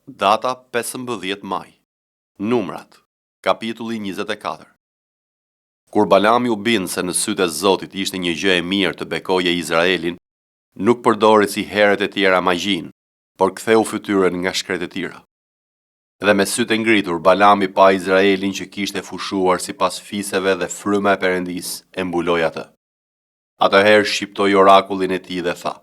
Data 15 maj. Numrat. Kapitulli 24. Kur Balami u bindë se në sytë e Zotit ishte një gjë e mirë të bekoje Izraelin, nuk përdori si herët e tjera magjin, por ktheu fytyrën nga shkretë e tjera. Dhe me sytë e ngritur, Balami pa Izraelin që kishte fushuar sipas fiseve dhe fryma e Perëndis e mbuloi atë. Atëherë shqiptoi orakullin e tij dhe tha: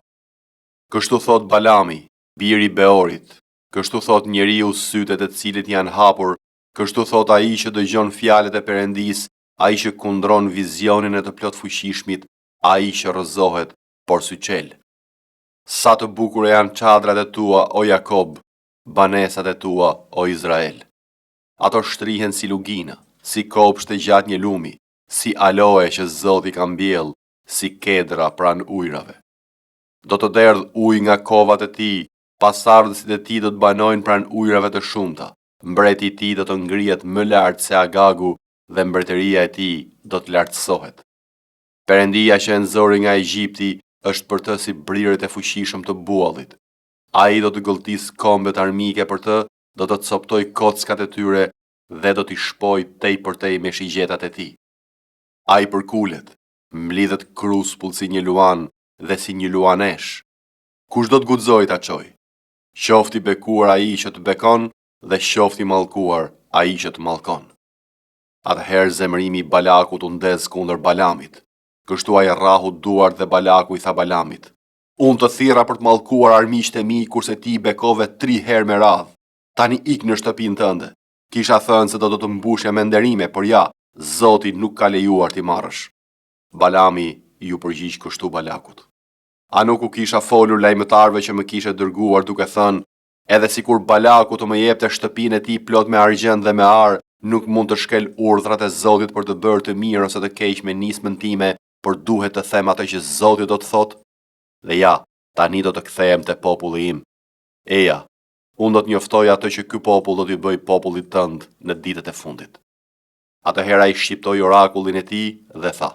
Kështu thot Balami, biri i Beorit, kështu thot njeriu sytet e cilit janë hapur, kështu thot ai që dëgjon fjalët e Perëndis, ai që kundron vizionin e të plot fuqishmit, ai që rrëzohet, por syqel. Sa të bukura janë çadrat e tua, o Jakob, banesat e tua, o Izrael. Ato shtrihen si lugina, si kopshte gjatë një lumi, si aloe që Zoti ka mbjell, si kedra pran ujrave. Do të derdh ujë nga kovat e tij, pasardhësit e tij do të banojnë pran ujrave të shumta. Mbreti i tij do të ngrihet më lart se Agagu dhe mbretëria e tij do të lartësohet. Perëndia që e nxori nga Egjipti është për të si brirët e fuqishëm të buallit. Ai do të gëlltisë kombet armike për të, do të coptoj kockat e tyre dhe do t'i shpoj tepërtej me shigjetat e tij. Ai përkulet, mlidhet kruspull si një luan dhe si një luanesh. Kush do të guxojë ta çojë? Qofti bekuar ai që të bekon dhe qofti mallkuar ai që të mallkon. Atëherë zemrimi i Balakut u ndez kundër Balamit. Kështu ai rrahu duart dhe Balaku i tha Balamit: Unë të thirra për të mallkuar armiqtë e mi kurse ti bekove 3 herë me radhë. Tani ik në shtëpinë tënde. Kisha thënë se do të mbushja me nderime, por ja, Zoti nuk ka lejuar ti marrësh. Balami ju përgjigj kështu Balakut: A nuk u kisha folur lajmëtarëve që më kishe dërguar duke thënë, edhe sikur Balaku të më jepte shtëpinë e tij plot me argjend dhe me ar, nuk mund të shkel urdhrat e Zotit për të bërë të mirë ose të keq me nismën time, por duhet të them atë që Zoti do të thotë. Dhe ja, tani do të kthehem te populli im. Eja, unë do të njoftoj atë që ky popull do t'i bëj popullit tënd në ditët e fundit. Atëherë ai shqiptoi orakullin e tij dhe tha: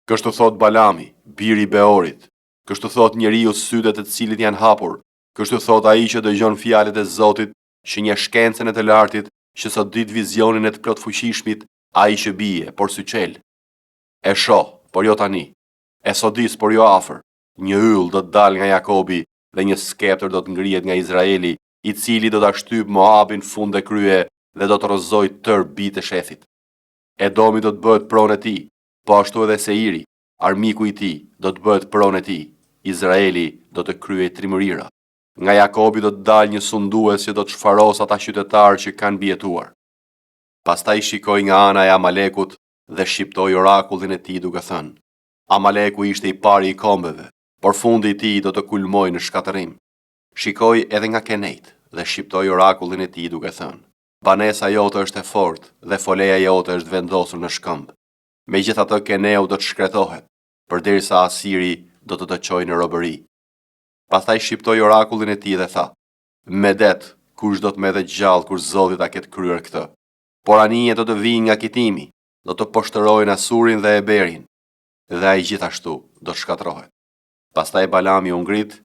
Kështu thot Balami, biri i Beorit, kështu thot njeriu sytet e cilit janë hapur, kështu thot ai që dëgjon fjalët e Zotit, që një shkencën e të lartit, që sot dit vizionin e të plot fuqishmit, ai që bie, por syqel. E shoh, por jo tani. E sodis, por jo afër. Një yll do të dal nga Jakobi dhe një skeptër do të ngrihet nga Izraeli, i cili do ta shtyp Moabin fund e krye dhe do të rrëzojë tër bitë e shethit. Edomi do të bëhet pronë e tij, po ashtu edhe Seiri, armiku i tij, do të bëhet pronë e tij. Izraeli do të kryejë trimërira. Nga Jakobi do të dalë një sundues që do të shfaros ata qytetarë që kanë bjetuar. Pastaj shikoi nga ana e Amalekut dhe shqiptoi orakullin e tij duke thënë: Amaleku ishte i pari i kombeve, por fundi i tij do të kulmojë në shkatërim. Shikoi edhe nga Kenejt dhe shqiptoi orakullin e tij duke thënë: Banesa jote është e fortë dhe foleja jote është vendosur në shkëmbë. Megjithatë Keneu do të shkretohet, përderisa Asiri do të çojë në robëri. Pastaj shqiptoi orakullin e tij dhe tha: Medet, kush do të mbetet gjallë kur Zoti ta ketë kryer këtë? Por anije do të vijnë nga kitimi, do të poshtërojnë Asurin dhe Eberin, dhe ai gjithashtu do të shkatërrohet. Pastaj Balami u ngrit,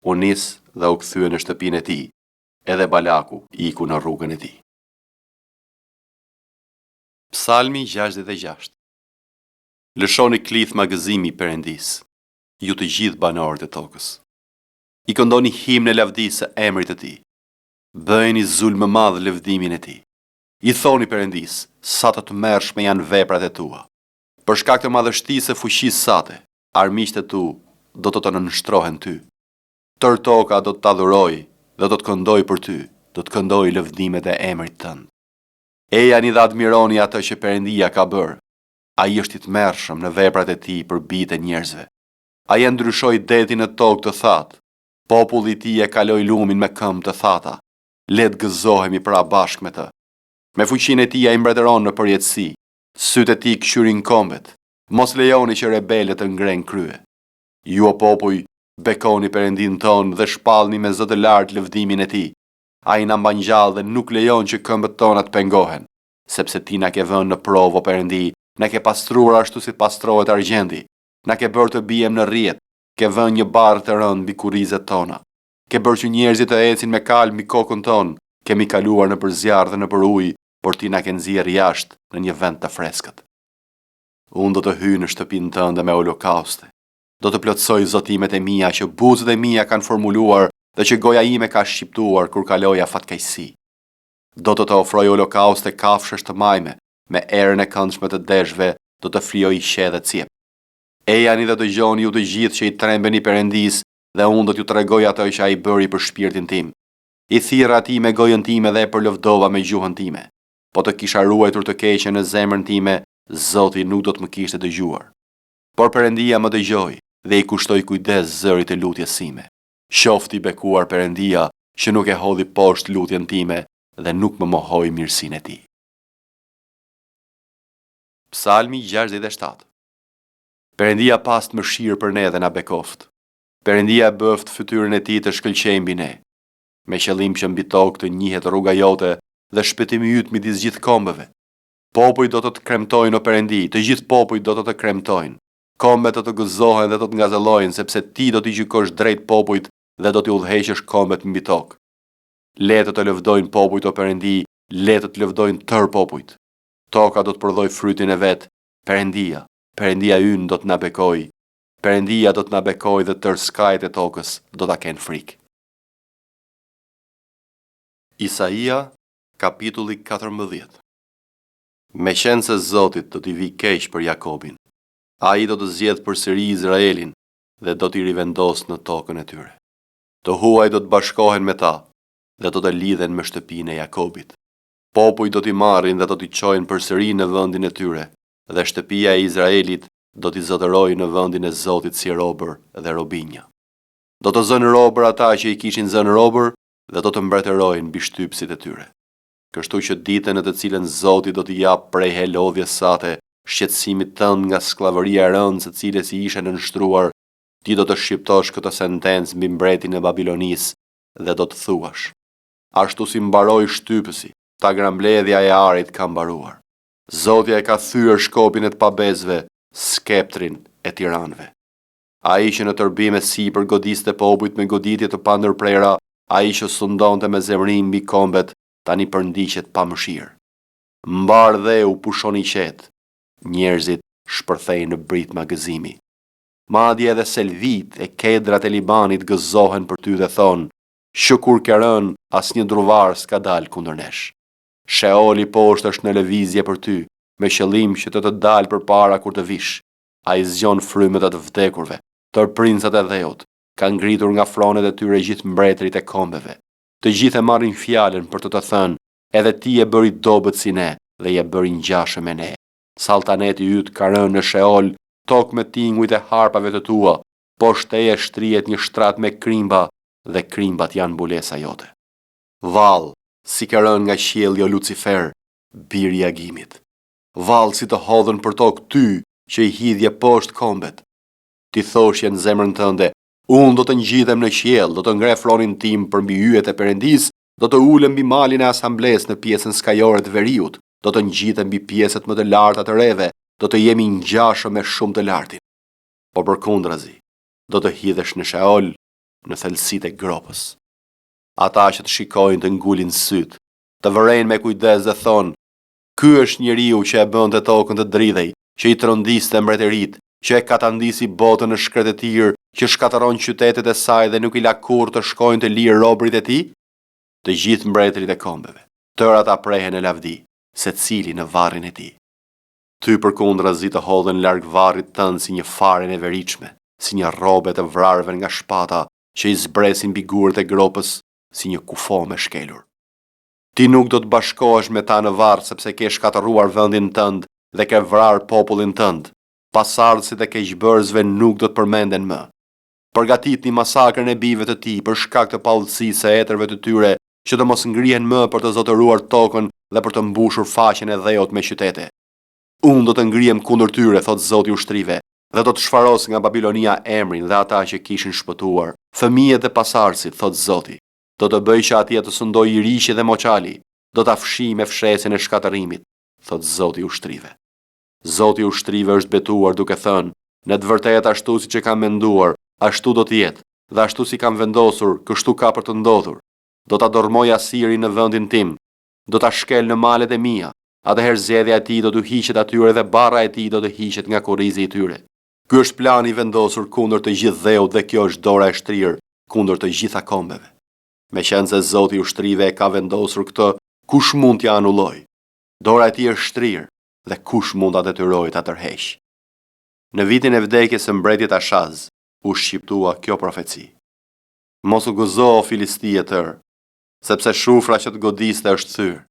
u nis dhe u kthye në shtëpinë e tij. Edhe Balaku iku në rrugën e tij. Psalmi 66. Lëshoni klithma gëzimi Perëndis, ju të gjithë banorët e tokës. I këndoni himne lavdisë së emrit të tij. Bëjeni zulm më madh lëvdimin e tij. I thoni Perëndis, sa të tmerrshme janë veprat e tua. Për shkak të madhështisë së fuqisë sate, armiqtë e tu do të nënshtrohen ty. Tër toka do të adhurojë dhe do të këndoj për ty, do të këndoj lëvdimet e emrit tënd. Ejani dhe admironi atë që Perëndia ka bërë. Ai është i tmerrshëm në veprat e tij për bijtë e njerëzve. Ai e ndryshoi detin në tokë të thatë. Populli i tij e kaloi lumin me këmbë të thata. Le të gëzohemi pra bashkë me të. Me fuqinë e tij ai mbretëron në përjetësi. Sytë e tij këshyrin kombet. Mos lejoni që rebelët të ngrenë krye. Ju o popull, bekoni Perëndin ton dhe shpallni me zë të lartë lëvdimin e tij. Ai na mban gjallë dhe nuk lejon që këmbët tona të pengohen, sepse ti na ke vënë në provë o Perëndi, na ke pastruar ashtu si pastrohet argjendi, na ke bërë të bijem në rrjet, ke vënë një barë të rënd mbi kurrizet tona. ke bërë që njerëzit të ecin me kalë mbi kokën tonë, kemi kaluar në për zjarr dhe në për ujë, por ti na ke nxjerrë jashtë në një vend të freskët. Unë do të hyj në shtëpinë tënde me holokauste. Do të plotësoj zotimet e mia që buzët e mia kanë formuluar dhe që goja ime ka shqiptuar kur kaloja fatkeqësi. Do të ofroj holokauste kafshësh të majme, me erën e këndshme të deshve, do të frijoj qe dhe cjep. Ejani dhe dëgjoni ju të gjithë që i trembeni Perëndis, dhe unë do t'ju tregoj ato që ai bëri për shpirtin tim. I thirra ati me gojën time dhe e përlëvdova me gjuhën time. Po të kisha ruajtur të keqen në zemrën time, Zoti nuk do të më kishte dëgjuar. Por Perëndia më dëgjoi dhe i kushtoi kujdes zërit e lutjes sime. Qofti bekuar Perëndia që nuk e hodhi poshtë lutjen time dhe nuk më mohoi mirësinë e tij. Psalmi 67. Perëndia past mëshirë për ne dhe na bekoft. Perëndia bëft fytyrën e tij të shkëlqejë mbi ne, me qëllim që mbi tokë të njihet rruga jote dhe shpëtimi yt midis gjithë kombëve. Popujt do të kremtojnë o Perëndi, të gjithë popujt do të kremtojnë. Kombet do të gëzohen dhe do të ngazëllojnë, sepse ti do t'i gjykosh drejt popujt dhe do t'i udhëheqësh kombet mbi tokë. Le të lëvdojnë popujt o Perëndi, le të lëvdojnë tërë popujt. Toka do të prodhoj frytin e vet. Perëndia ynë do të na bekojë. Perëndia do të na bekojë dhe tërë skajt e tokës do ta kenë frikë. Isaia, kapitulli 14. Me qenë se Zotit do t'i vi keq për Jakobin, ai do të zgjedh përsëri Izraelin dhe do t'i rivendos në tokën e tyre. Të huaj do të bashkohen me ta dhe do të lidhen me shtëpinë e Jakobit. Popujt do t'i marrin dhe do t'i çojnë përsëri në vendin e tyre, dhe shtëpia e Izraelit do t'i zotërojë në vendin e Zotit si robër dhe robinja. Do të zënë robër ata që i kishin zënë robër dhe do të mbretërojnë mbi shtypsit e tyre. Kështu që ditën në të cilën Zoti do t'i jap prej helodhjes sate, shqetësimit tënd nga skllavëria e rëndë së cilës i ishe nënshtruar, ti do të shqiptosh këtë sentencë mbi mbretin e Babilonisë dhe do të thuash: ashtu si mbaroi shtypësi, ta grambledhja e arit ka mbaruar. Zoti e ka thyer shkopin e të pabezve, skeptrin e tiranëve. Ai që në tërbime sipër godiste popujt me goditje të pandërprera, ai që sundonte me zemrim mbi kombet, tani përndiqet pa mëshirë. Mbar dheu pushon i qetë, njerëzit shpërthejnë në britma gëzimi. Madje edhe selvit e kedrat e Libanit gëzohen për ty dhe thonë: "Shukur ke rënë, asnjë druvar s'ka dalë kundër nesh." Sheoli poshtë është në lëvizje për ty, me qëllim që të dalë përpara kur të vish. Ai zgjon frymet e të vdekurve, tërë princat e dheut, ka ngritur nga fronet e tyre gjithë mbretërit e kombeve. Të gjithë e marrin fjalën për të thënë: "Edhe ti e bëri dobët si ne dhe je bëri ngjashëm me ne." Saltaneti yt ka rënë në Sheol, tokë me tingujt e harpave të tua, poshtë teje shtrihet një shtrat me krimba dhe krimbat janë mbulesa jote. Vallë, si ka rënë nga qielli o Lucifer, biri i agimit. Vallë si të hodhën për tokë ty që i hidhje poshtë kombet. Ti thoshje në zemrën tënde: "Unë do të ngjidhem në qiell, do të ngre fronin tim përmbi yjet e Perëndis, do të ulem mbi malin e asambles në pjesën skajore të veriut, do të ngjidhem mbi pjesët më të larta të reve, do të jemi ngjashëm me shumë të lartin." Po përkundrazi, do të hidhesh në Sheol, në thelësitë e gropës. Ata që të shikojnë të ngulin syt, të vërejnë me kujdes dhe thonë: "Ky është njeriu që e bënte tokën të dridhej, që i trondiste mbretërit, që e katandisi botën në shkret e tir, që shkatëron qytetet e saj dhe nuk i la kurrë të shkojnë të lirë robrit e tij?" Të gjithë mbretërit e kombeve, tërë ata prehen në lavdi, secili në varrin e tij. Ty përkundrazi të hodhen larg varrit tënd si një fare e veriçme, si një rrobe të vrarëve nga shpata që i zbresin mbi gurët e gropës, si një kufo me shkelur. Ti nuk do të bashkohesh me ta në varr sepse ke shkatëruar vendin tënd dhe ke vrarë popullin tënd. Pasardhësit e keqbërësve nuk do të përmenden më. Përgatitni masakrën e bijve të tij për shkak të paullësisë së etërve të tyre, që të mos ngrihen më për të zotëruar tokën dhe për të mbushur faqen e dheut me qytete. Unë do të ngrihem kundër tyre, thot Zoti i ushtrive, dhe do të shfaros nga Babilonia emrin dhe ata që kishin shpëtuar, fëmijët e pasardhësit, thot Zoti. Do të bëj që atje të sundoj i riqi dhe moçali, do ta fshi me fshesin e shkatërimit, thot Zoti i ushtrive. Zoti i ushtrive është betuar duke thënë: "Në të vërtetë ashtu siç e kam menduar, ashtu do të jetë. dhe ashtu si kam vendosur, kështu ka për të ndodhur. Do ta dormoj Asirin në vendin tim, do ta shkel në malet e mia. Atëherë zgjedhja e tij do të hiqet atyre dhe barra e tij do të hiqet nga kurrizi i tyre. Ky është plani i vendosur kundër të gjithë dheut dhe kjo është dora e shtrirë kundër të gjitha kombeve. Meqense Zoti i ushtrive e ka vendosur këtë, kush mund t'ja anulloj? Dora e tij është shtrirë dhe kush mund ta detyrojë ta tërheqë? Në vitin e vdekjes së mbretit Ashaz, u shqiptua kjo profeci. Mos u gëzo o Filisti e tërë, sepse shufra që të godiste është thyrë.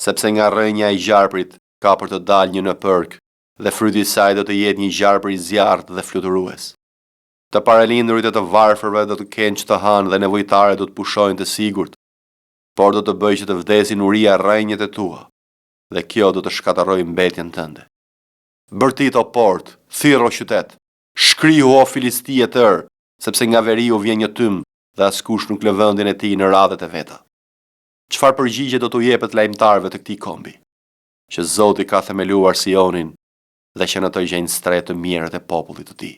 Sepse nga rrënja e gjarprit ka për të dalë një në përk, dhe fryti i saj do të jetë një gjarpër i zjarrt dhe fluturues. Të paralindurit e të varfërve do të kenë që të hanë dhe nevojtare do të pushojnë të sigurt, por do të bëjë që të vdesin uria rrënjët e tua, dhe kjo do të shkatërrojë mbetjen tënde. Bërtit o port, thirr o qytet, shkrihu o Filisti e tërë, sepse nga veriu vjen një tym dhe askush nuk lë vendin e tij në radhët e veta. Çfarë përgjigje do t'u jepet lajmtarëve të këtij kombi? Që Zoti ka themeluar Sionin dhe që në të gjejnë stret të mirët e popullit të tij.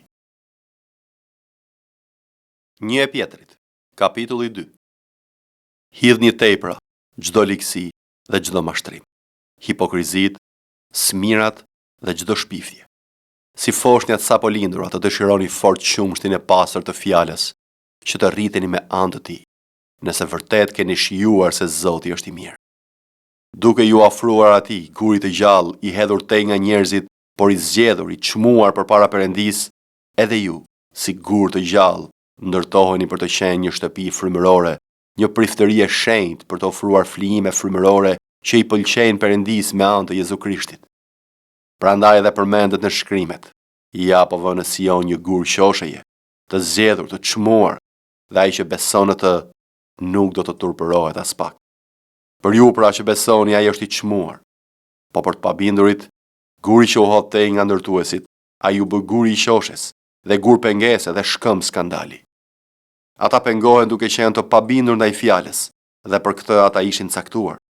1 Pjetrit, kapitulli 2. Hidhni tepra, çdo ligësi dhe çdo mashtrim, hipokrizit, smirat dhe çdo shpifje. Si foshnjat sapo lindura të dëshironi fort qumshtin e pastër të fjalës, që të rriteni me anë të tij, nëse vërtet keni shijuar se Zoti është i mirë. Duke ju ofruar atij gurit të gjallë, i hedhur te nga njerëzit, por i zgjedhur, i çmuar përpara Perëndis, edhe ju, si gur të gjallë, ndërtoheni për të qenë një shtëpi frymërore, një priftëri e shenjtë për të ofruar flijime frymërore që i pëlqejnë Perëndis me anë të Jezu Krishtit. Prandaj edhe përmendet në shkrimet, i japova në Sion një gur qosheje, të zgjedhur, të çmuar, dhe ai që beson në të nuk do të turpërohet as pak. Për ju pra që besoni, ai është i çmuar, po për të pabindurit, guri që u hodh te nga ndërtuesit, ai u bë guri i qoshes, dhe gur pengese dhe shkëm skandali. Ata pengohen duke qenë të pabindur ndaj fjalës, dhe për këtë ata ishin caktuar.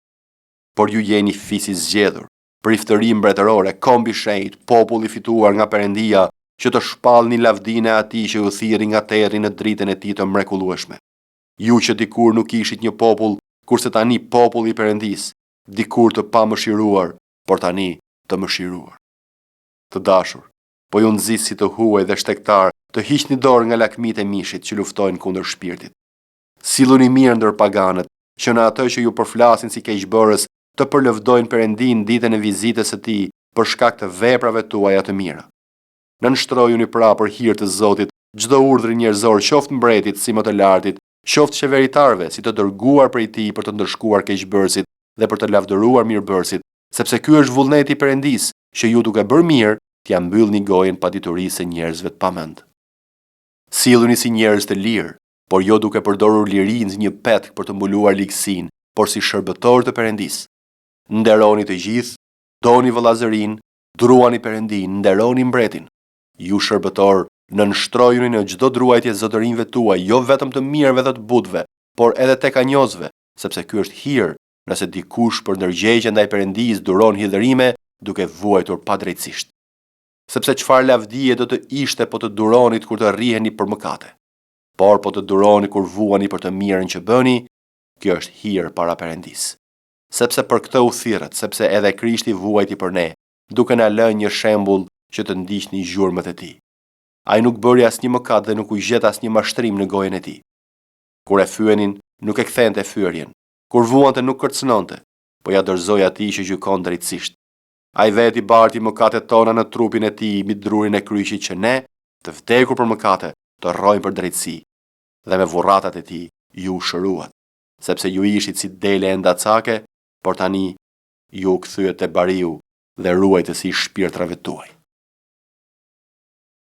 Por ju jeni fis i zgjedhur, priftëri mbretërore, kombi shenjtë, popull i fituar nga Perëndia, që të shpallni lavdinë e atij që u thirri nga terri në dritën e tij të mrekullueshme. Ju që dikur nuk ishit një popull, kurse tani popull i Perëndis, dikur të pamëshiruar, por tani të mëshiruar. Të dashur, po ju nxis si të huaj dhe shtektar, të hiqni dorë nga lakmit e mishit që luftojnë kundër shpirtit. Silluni mirë ndër paganët, që në atë që ju përflasin si keqbërës, të përlëvdojnë Perëndin ditën e vizitës së tij për shkak të veprave tuaja të mira. Nënshtrojuni pra për hir të Zotit çdo urdhër njerëzor, qoftë mbretit si më të lartit, qoftë qeveritarëve si të dërguar prej tij për të ndëshkuar keqbërësit dhe për të lavdëruar mirëbërësit, sepse ky është vullneti i Perëndis, që ju duke bërë mirë, t'ja mbyllni gojen paditurisë së njerëzve të pamend. Silluni si njerëz të lirë, por jo duke përdorur lirinë si një petk për të mbuluar ligësinë, por si shërbëtor të Perëndis. Nderoni të gjithë, doni vëllazërinë, druani Perëndin, nderoni mbretin. Ju shërbëtor, nënshtrojuni në çdo druajtje zotërinjve tuaj, jo vetëm të mirëve dhe të butëve, por edhe tek anjozve, sepse ky është hir, nëse dikush për ndërgjegje ndaj Perëndis duron hidhërime duke vuajtur padrejtësisht. Sepse çfarë lavdije do të ishte po të duronit kur të rriheni për mëkate. Por po të duroni kur vuani për të mirën që bëni, kjo është hir para Perëndis. Sepse për këtë u thirrët, sepse edhe Krishti vuajti për ne, duke na lënë një shembull që të ndiqni gjurmët e tij. Ai nuk bëri asnjë mëkat dhe nuk u gjet asnjë mashtrim në gojen e tij. Kur e fyenin, nuk e kthente fyerjen. Kur vuante nuk kërcënonte, po ja dorëzoi atij që gjykon drejtësisht. Ai veti barti mëkatet tona në trupin e tij mbi drurin e kryqit që ne, të vdekur për mëkate, të rrojmë për drejtësi, dhe me vurratat e tij ju shëruat, sepse ju ishit si dele e ndacake, por tani ju u kthyet te bariu dhe ruajtësi i shpirtrave tuaj.